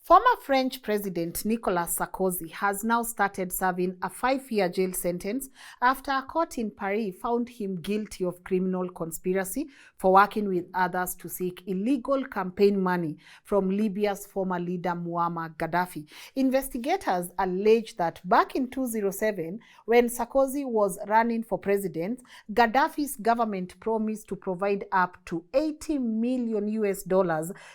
Former French President Nicolas Sarkozy has now started serving a 5-year jail sentence after a court in Paris found him guilty of criminal conspiracy for working with others to seek illegal campaign money from Libya's former leader Muammar Gaddafi. Investigators allege that back in 2007, when Sarkozy was running for president, Gaddafi's government promised to provide up to $80 million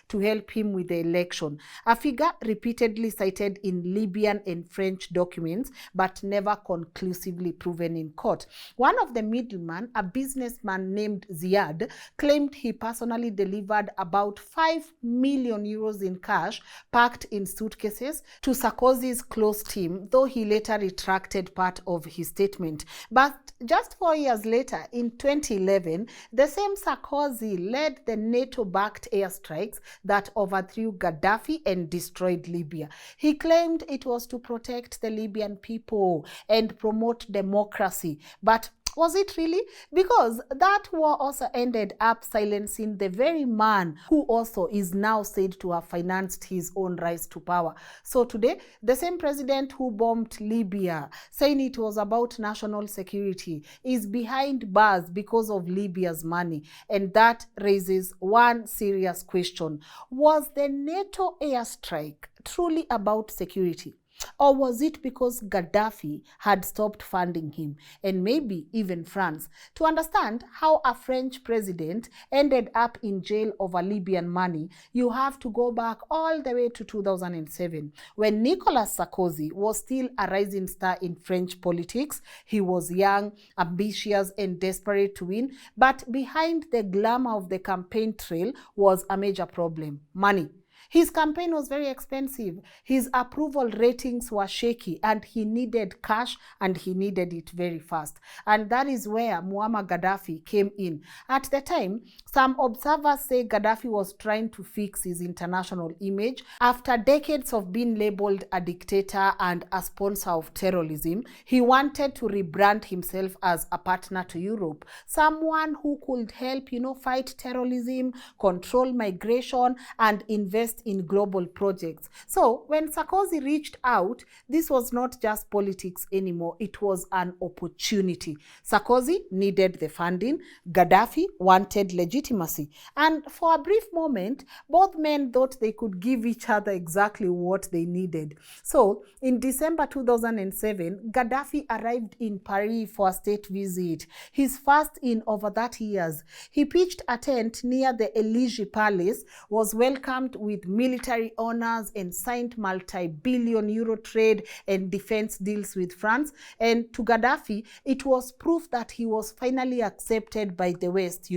to help him with the election, a figure repeatedly cited in Libyan and French documents, but never conclusively proven in court. One of the middlemen, a businessman named Ziad, claimed he personally delivered about 5 million euros in cash packed in suitcases to Sarkozy's close team, though he later retracted part of his statement. But just 4 years later, in 2011, the same Sarkozy led the NATO-backed airstrikes that overthrew Gaddafi and destroyed Libya. He claimed it was to protect the Libyan people and promote democracy. But was it really? Because that war also ended up silencing the very man who also is now said to have financed his own rise to power. So today, the same president who bombed Libya, saying it was about national security, is behind bars because of Libya's money. And that raises one serious question. Was the NATO airstrike truly about security? Or was it because Gaddafi had stopped funding him, and maybe even France? To understand how a French president ended up in jail over Libyan money, you have to go back all the way to 2007, when Nicolas Sarkozy was still a rising star in French politics. He was young, ambitious, and desperate to win, but behind the glamour of the campaign trail was a major problem: money. His campaign was very expensive. His approval ratings were shaky, and he needed cash, and he needed it very fast. And that is where Muammar Gaddafi came in. At the time, some observers say Gaddafi was trying to fix his international image. After decades of being labeled a dictator and a sponsor of terrorism, he wanted to rebrand himself as a partner to Europe, someone who could help, fight terrorism, control migration, and invest in global projects. So when Sarkozy reached out, this was not just politics anymore. It was an opportunity. Sarkozy needed the funding. Gaddafi wanted legitimacy. And for a brief moment, both men thought they could give each other exactly what they needed. So in December 2007, Gaddafi arrived in Paris for a state visit, his first in over 30 years. He pitched a tent near the Elysee Palace, was welcomed with military honors, and signed multi-billion euro trade and defense deals with France. And to Gaddafi, it was proof that he was finally accepted by the West,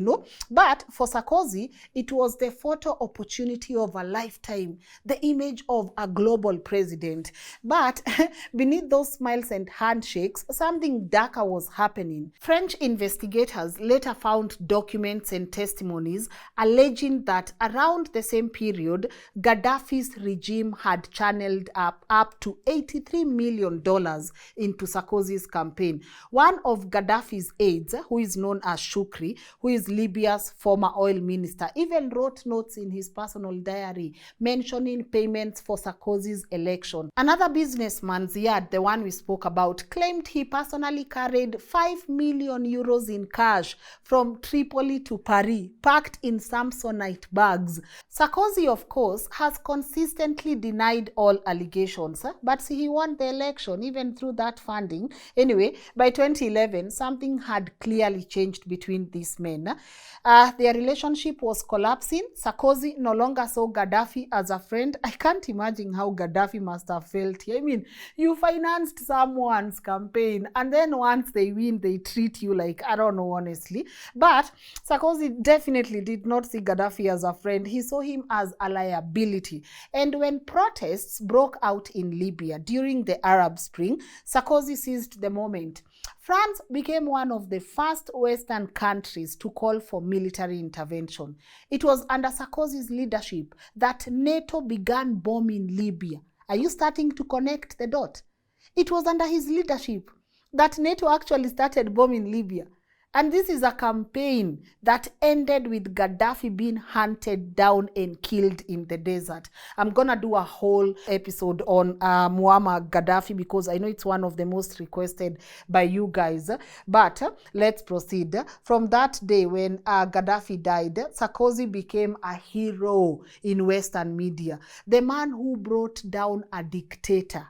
But for Sarkozy, it was the photo opportunity of a lifetime, the image of a global president. But beneath those smiles and handshakes, something darker was happening. French investigators later found documents and testimonies alleging that around the same period, Gaddafi's regime had channeled up to $83 million into Sarkozy's campaign. One of Gaddafi's aides, who is known as Shukri, who is Libya's former oil minister, even wrote notes in his personal diary mentioning payments for Sarkozy's election. Another businessman, Ziad, the one we spoke about, claimed he personally carried 5 million euros in cash from Tripoli to Paris, packed in Samsonite bags. Sarkozy, of course, has consistently denied all allegations, but he won the election even through that funding. Anyway, by 2011, something had clearly changed between these men. Their relationship was collapsing. Sarkozy no longer saw Gaddafi as a friend. I can't imagine how Gaddafi must have felt. I mean, you financed someone's campaign, and then once they win, they treat you like, I don't know, honestly. But Sarkozy definitely did not see Gaddafi as a friend. He saw him as a liability. And when protests broke out in Libya during the Arab Spring, Sarkozy seized the moment. France became one of the first Western countries to call for military intervention. It was under Sarkozy's leadership that NATO began bombing Libya. Are you starting to connect the dot? It was under his leadership that NATO actually started bombing Libya. And this is a campaign that ended with Gaddafi being hunted down and killed in the desert. I'm going to do a whole episode on Muammar Gaddafi because I know it's one of the most requested by you guys. But let's proceed. From that day when Gaddafi died, Sarkozy became a hero in Western media. The man who brought down a dictator.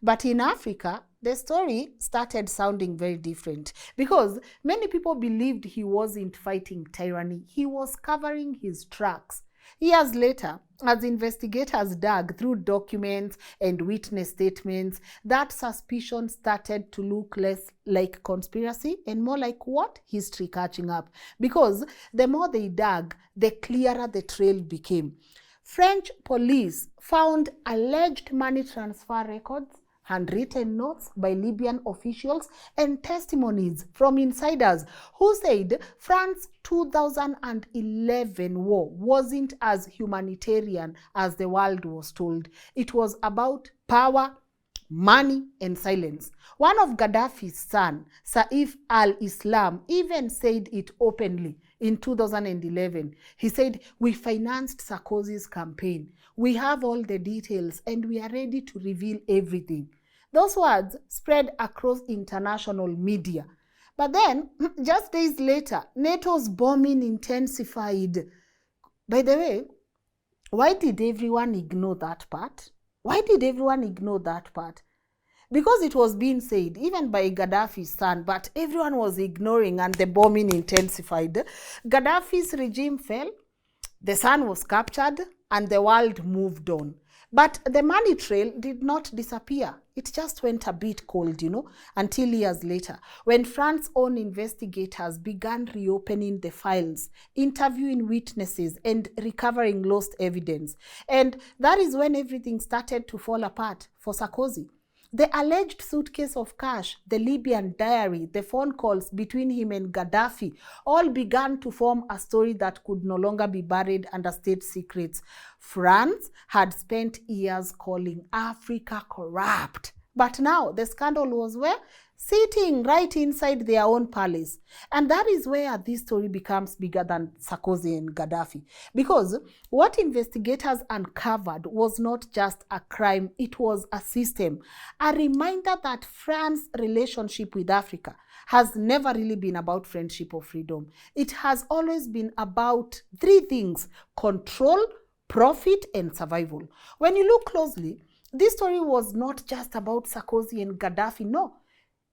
But in Africa, the story started sounding very different because many people believed he wasn't fighting tyranny. He was covering his tracks. Years later, as investigators dug through documents and witness statements, that suspicion started to look less like conspiracy and more like what? History catching up. Because the more they dug, the clearer the trail became. French police found alleged money transfer records, handwritten notes by Libyan officials, and testimonies from insiders who said France's 2011 war wasn't as humanitarian as the world was told. It was about power, money, and silence. One of Gaddafi's son, Saif al-Islam, even said it openly in 2011. He said, "We financed Sarkozy's campaign. We have all the details and we are ready to reveal everything." Those words spread across international media. But then, just days later, NATO's bombing intensified. By the way, why did everyone ignore that part? Why did everyone ignore that part? Because it was being said, even by Gaddafi's son, but everyone was ignoring and the bombing intensified. Gaddafi's regime fell, the son was captured, and the world moved on. But the money trail did not disappear. It just went a bit cold, until years later, when France's own investigators began reopening the files, interviewing witnesses, and recovering lost evidence. And that is when everything started to fall apart for Sarkozy. The alleged suitcase of cash, the Libyan diary, the phone calls between him and Gaddafi all began to form a story that could no longer be buried under state secrets. France had spent years calling Africa corrupt. But now the scandal was where? Sitting right inside their own palace. And that is where this story becomes bigger than Sarkozy and Gaddafi. Because what investigators uncovered was not just a crime, it was a system. A reminder that France's relationship with Africa has never really been about friendship or freedom. It has always been about three things: control, profit, and survival. When you look closely, this story was not just about Sarkozy and Gaddafi, no.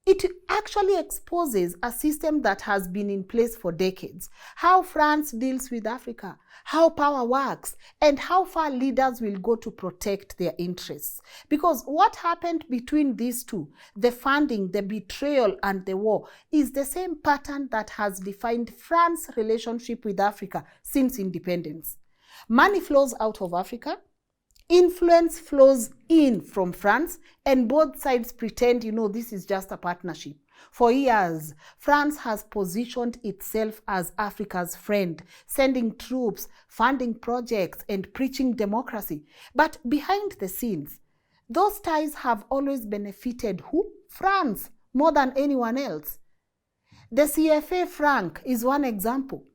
It actually exposes a system that has been in place for decades. How France deals with Africa, how power works, and how far leaders will go to protect their interests. Because what happened between these two, the funding, the betrayal, and the war, is the same pattern that has defined France's relationship with Africa since independence. Money flows out of Africa. Influence flows in from France, and both sides pretend, this is just a partnership. For years, France has positioned itself as Africa's friend, sending troops, funding projects, and preaching democracy. But behind the scenes, those ties have always benefited who? France, more than anyone else. The CFA franc is one example.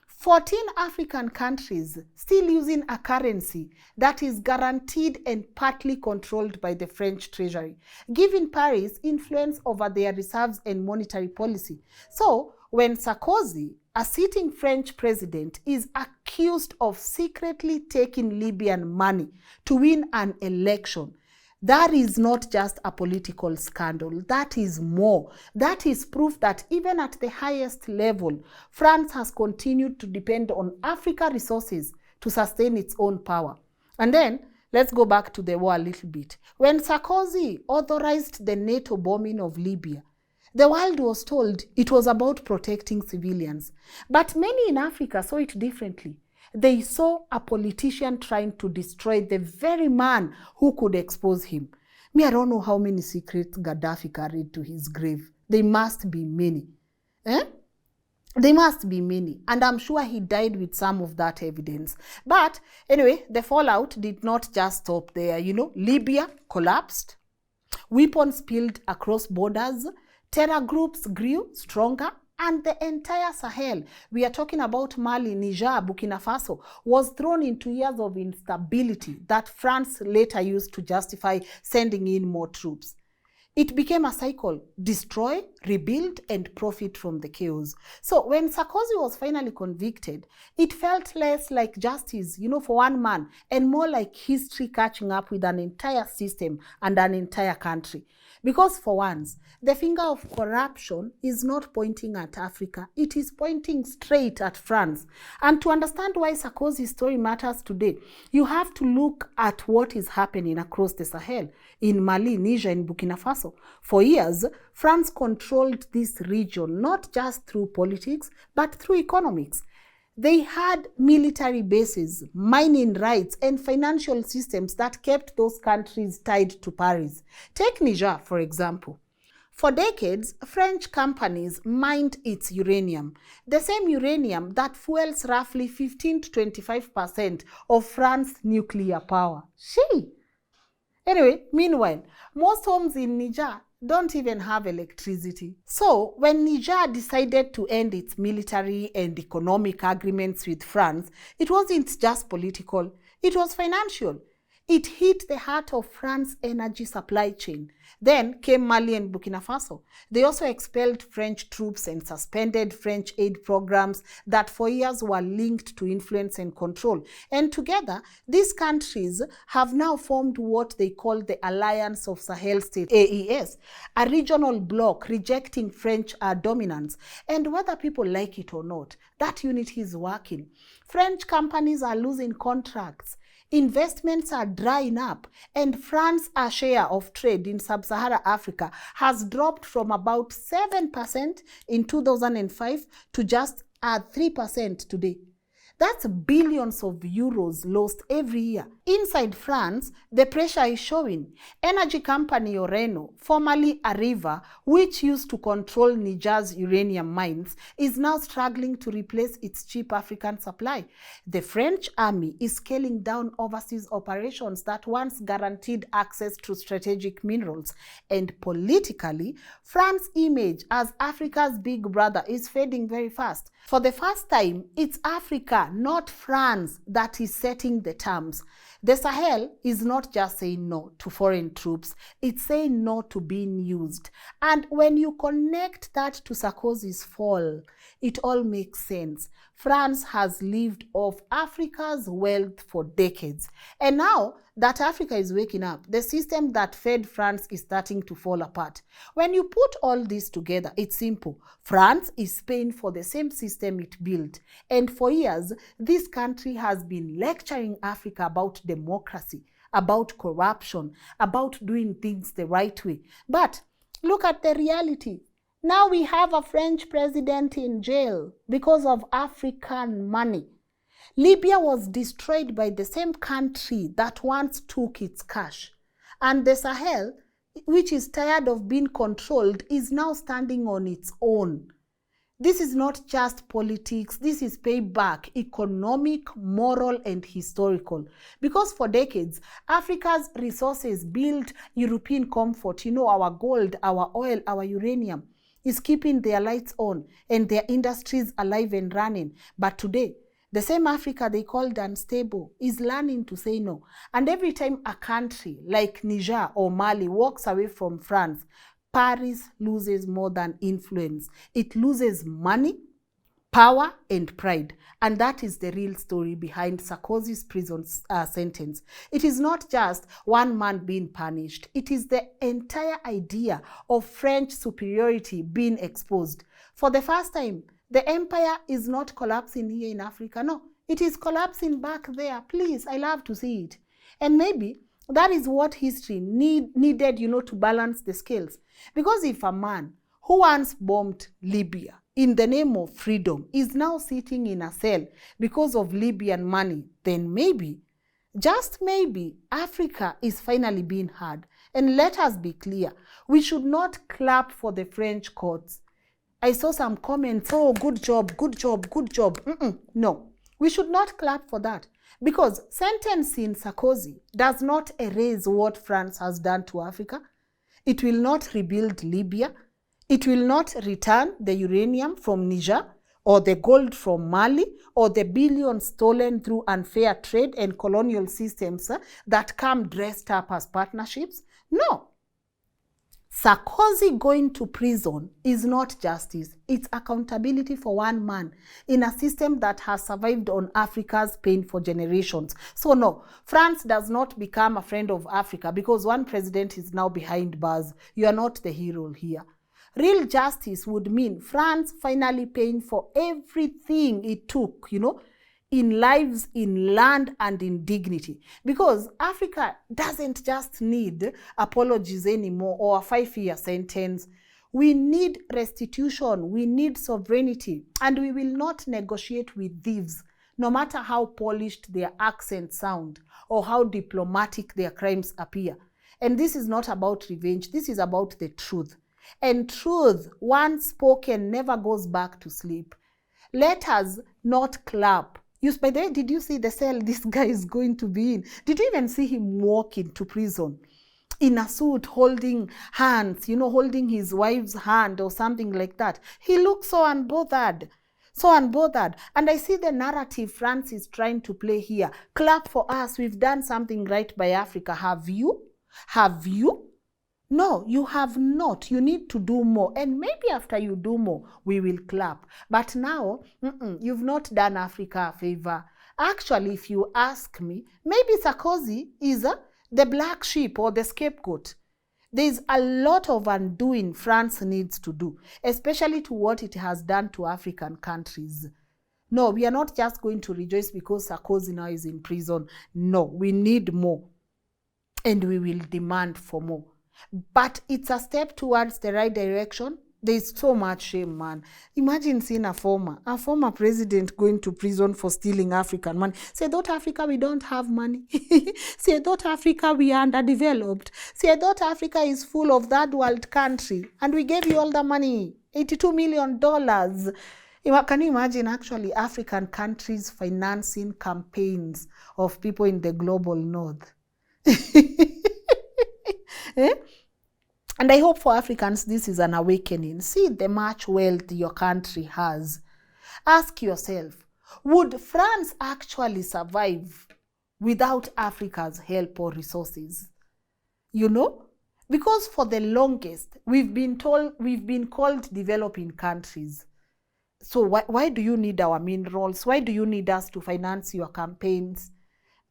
14 African countries still using a currency that is guaranteed and partly controlled by the French treasury, giving Paris influence over their reserves and monetary policy. So, when Sarkozy, a sitting French president, is accused of secretly taking Libyan money to win an election, that is not just a political scandal. That is more. That is proof that even at the highest level, France has continued to depend on African resources to sustain its own power. And then, let's go back to the war a little bit. When Sarkozy authorized the NATO bombing of Libya, the world was told it was about protecting civilians. But many in Africa saw it differently. They saw a politician trying to destroy the very man who could expose him. I don't know how many secrets Gaddafi carried to his grave. They must be many. They must be many. And I'm sure he died with some of that evidence. But anyway, the fallout did not just stop there. Libya collapsed. Weapons spilled across borders. Terror groups grew stronger. And the entire Sahel, we are talking about Mali, Niger, Burkina Faso, was thrown into years of instability that France later used to justify sending in more troops. It became a cycle: destroy, rebuild, and profit from the chaos. So when Sarkozy was finally convicted, it felt less like justice, for one man, and more like history catching up with an entire system and an entire country. Because for once, the finger of corruption is not pointing at Africa, it is pointing straight at France. And to understand why Sarkozy's story matters today, you have to look at what is happening across the Sahel, in Mali, Niger, and Burkina Faso. For years, France controlled this region not just through politics, but through economics. They had military bases, mining rights, and financial systems that kept those countries tied to Paris. Take Niger, for example. For decades, French companies mined its uranium, the same uranium that fuels roughly 15 to 25% of France's nuclear power. Anyway, meanwhile, most homes in Niger don't even have electricity. So when Niger decided to end its military and economic agreements with France, it wasn't just political, it was financial. It hit the heart of France's energy supply chain. Then came Mali and Burkina Faso. They also expelled French troops and suspended French aid programs that for years were linked to influence and control. And together, these countries have now formed what they call the Alliance of Sahel States, AES, a regional bloc rejecting French dominance. And whether people like it or not, that unity is working. French companies are losing contracts. Investments are drying up, and France's share of trade in sub-Saharan Africa has dropped from about 7% in 2005 to just 3% today. That's billions of euros lost every year. Inside France, the pressure is showing. Energy company Orano, formerly Areva, which used to control Niger's uranium mines, is now struggling to replace its cheap African supply. The French army is scaling down overseas operations that once guaranteed access to strategic minerals. And politically, France's image as Africa's big brother is fading very fast. For the first time, it's Africa, not France, that is setting the terms. The Sahel is not just saying no to foreign troops, it's saying no to being used. And when you connect that to Sarkozy's fall, it all makes sense. France has lived off Africa's wealth for decades. And now that Africa is waking up, the system that fed France is starting to fall apart. When you put all this together, it's simple. France is paying for the same system it built. And for years, this country has been lecturing Africa about democracy, about corruption, about doing things the right way. But look at the reality. Now we have a French president in jail because of African money. Libya was destroyed by the same country that once took its cash. And the Sahel, which is tired of being controlled, is now standing on its own. This is not just politics, this is payback, economic, moral, and historical. Because for decades, Africa's resources built European comfort. Our gold, our oil, our uranium is keeping their lights on and their industries alive and running. But today, the same Africa they called unstable is learning to say no. And every time a country like Niger or Mali walks away from France, Paris loses more than influence. It loses money, power, and pride. And that is the real story behind Sarkozy's prison sentence. It is not just one man being punished. It is the entire idea of French superiority being exposed. For the first time, the empire is not collapsing here in Africa. No, it is collapsing back there. Please, I love to see it. And maybe that is what history needed, to balance the scales. Because if a man who once bombed Libya in the name of freedom is now sitting in a cell because of Libyan money, then maybe, just maybe, Africa is finally being heard. And let us be clear, we should not clap for the French courts. I saw some comments, oh, good job, good job, good job. No, we should not clap for that. Because sentencing Sarkozy does not erase what France has done to Africa. It will not rebuild Libya. It will not return the uranium from Niger, or the gold from Mali, or the billions stolen through unfair trade and colonial systems that come dressed up as partnerships. No. Sarkozy going to prison is not justice. It's accountability for one man in a system that has survived on Africa's pain for generations. So no, France does not become a friend of Africa because one president is now behind bars. You are not the hero here. Real justice would mean France finally paying for everything it took, in lives, in land, and in dignity. Because Africa doesn't just need apologies anymore or a 5-year sentence. We need restitution, we need sovereignty, and we will not negotiate with thieves, no matter how polished their accents sound or how diplomatic their crimes appear. And this is not about revenge, this is about the truth. And truth, once spoken, never goes back to sleep. Let us not clap. By the way, did you see the cell this guy is going to be in? Did you even see him walk into prison in a suit, holding hands, holding his wife's hand or something like that? He looks so unbothered. So unbothered. And I see the narrative France is trying to play here. Clap for us. We've done something right by Africa. Have you? Have you? No, you have not. You need to do more. And maybe after you do more, we will clap. But now, you've not done Africa a favor. Actually, if you ask me, maybe Sarkozy is the black sheep or the scapegoat. There's a lot of undoing France needs to do, especially to what it has done to African countries. No, we are not just going to rejoice because Sarkozy now is in prison. No, we need more. And we will demand for more. But it's a step towards the right direction. There's so much shame, man. Imagine seeing a former president going to prison for stealing African money. Say, thought Africa, we don't have money. Say, thought Africa, we are underdeveloped. Say, thought Africa is full of third world country. And we gave you all the money, $82 million. Can you imagine actually African countries financing campaigns of people in the global north? And I hope for Africans this is an awakening. See the much wealth your country has. Ask yourself, would France actually survive without Africa's help or resources? Because for the longest we've been called developing countries. So why do you need our minerals? Why do you need us to finance your campaigns?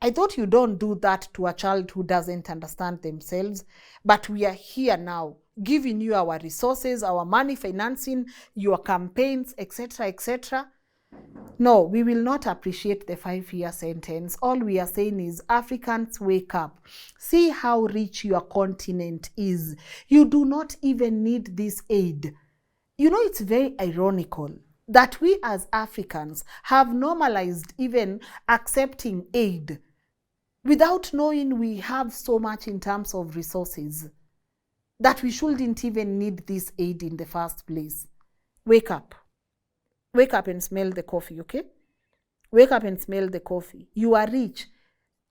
I thought you don't do that to a child who doesn't understand themselves. But we are here now, giving you our resources, our money, financing your campaigns, etc., etc. No, we will not appreciate the 5-year sentence. All we are saying is, Africans, wake up. See how rich your continent is. You do not even need this aid. It's very ironical that we as Africans have normalized even accepting aid without knowing we have so much in terms of resources that we shouldn't even need this aid in the first place. Wake up. Wake up and smell the coffee, okay? Wake up and smell the coffee. You are rich.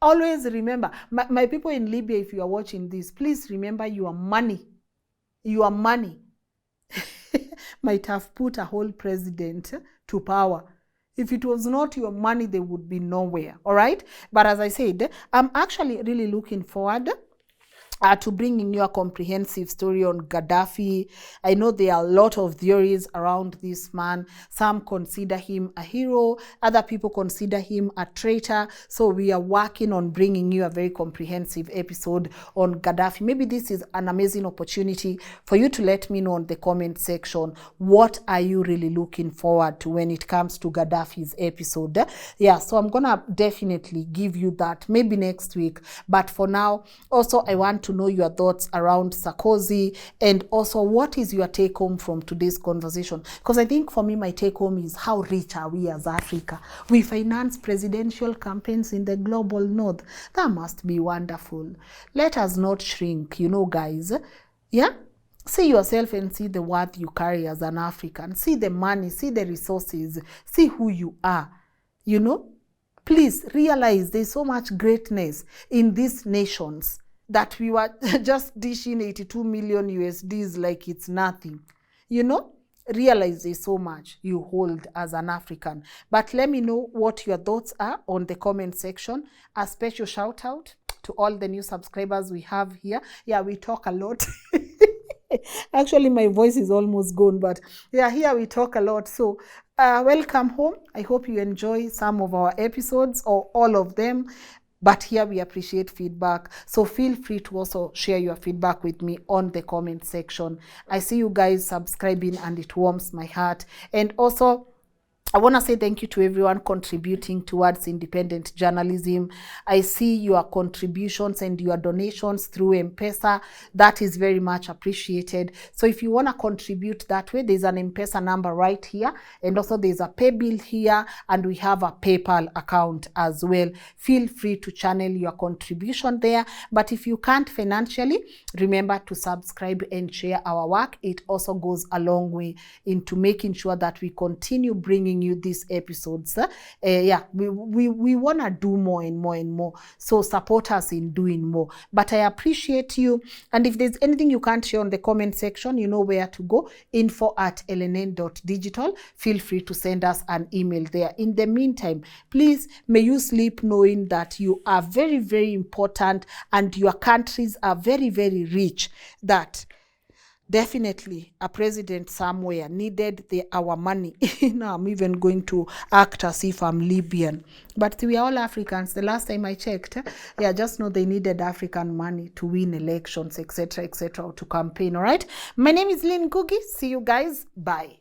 Always remember, my people in Libya, if you are watching this, please remember your money. Your money might have put a whole president to power. If it was not your money, they would be nowhere, all right? But as I said, I'm actually really looking forward to bringing you a comprehensive story on Gaddafi. I know there are a lot of theories around this man. Some consider him a hero. Other people consider him a traitor. So we are working on bringing you a very comprehensive episode on Gaddafi. Maybe this is an amazing opportunity for you to let me know in the comment section, what are you really looking forward to when it comes to Gaddafi's episode? Yeah, so I'm going to definitely give you that maybe next week. But for now, also I want to know your thoughts around Sarkozy, and also what is your take home from today's conversation? Because I think for me, my take home is how rich are we as Africa? We finance presidential campaigns in the global north. That must be wonderful. Let us not shrink, guys. Yeah? See yourself and see the worth you carry as an African. See the money, see the resources, see who you are. Please realize there's so much greatness in these nations that we were just dishing 82 million USDs like it's nothing. you know, realize there's so much you hold as an African. But let me know what your thoughts are on the comment section. A special shout out to all the new subscribers we have here. Yeah, we talk a lot. Actually, my voice is almost gone, but yeah, here we talk a lot. So welcome home. I hope you enjoy some of our episodes or all of them. But here we appreciate feedback. So feel free to also share your feedback with me on the comment section. I see you guys subscribing and it warms my heart. And also, I want to say thank you to everyone contributing towards independent journalism. I see your contributions and your donations through M-Pesa. That is very much appreciated. So if you want to contribute that way, there's an M-Pesa number right here. And also there's a pay bill here. And we have a PayPal account as well. Feel free to channel your contribution there. But if you can't financially, remember to subscribe and share our work. It also goes a long way into making sure that we continue bringing you these episodes. Yeah, we want to do more and more and more. So support us in doing more. But I appreciate you. And if there's anything you can't share on the comment section, you know where to go. info@lnn.digital. Feel free to send us an email there. In the meantime, please, may you sleep knowing that you are very, very important and your countries are very, very rich. That definitely a president somewhere needed our money. Now I'm even going to act as if I'm Libyan. But we are all Africans. The last time I checked, yeah, just know they needed African money to win elections, etc., etc., or to campaign, all right? My name is Lynn Ngugi. See you guys. Bye.